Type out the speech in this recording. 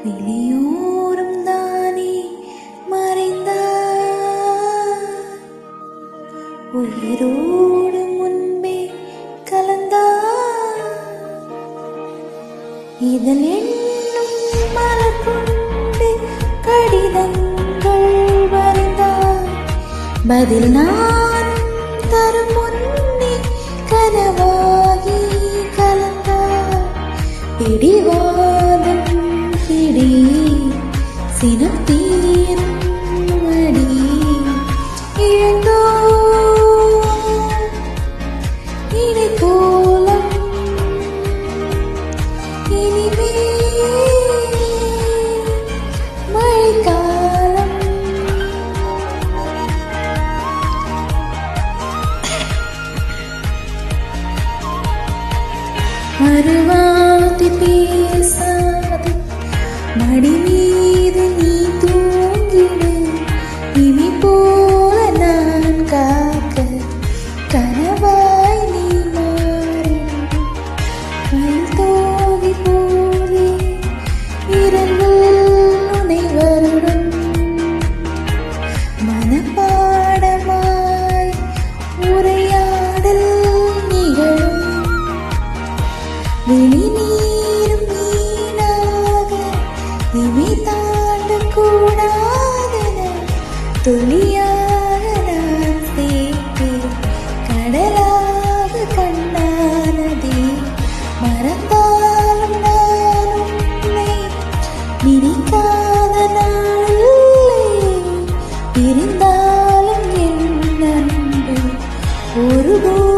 வெளியோரும் தானே மறைந்தார், உயிரோடு முன்பே கலந்தார். இதழ் என்னும் மலர் கொண்டு கடிதங்கள் வரைந்தார், பதில் நான் தரும் முன்னே கனவாகி கலந்தார். பிடிவாதம் பிடி சினம் தீரும் அடி இழந்தோ இதை கோலம் இனிமே மழைக்காலம். மறுவார்த்தை பேசாது மடி மீது நீ தூங்கிடு, இனி போல நான் காக்க கனவாய் நீ மாறிடு. மயில் தோகை போலே இரவில் உனை வருடும், மனப்பாடமாய் உரையாடல் நிகழும். விழி நீரும் வீணாக இமை தாண்டக்கூடாதென துளியாக நான் சேர்த்தேன், கடலாக கண்ணானதே. மறந்தாலும் நான் உன்னை நினைக்காத நாளில்லை, இருந்தாலும் என் அன்பு ஒருபோதும்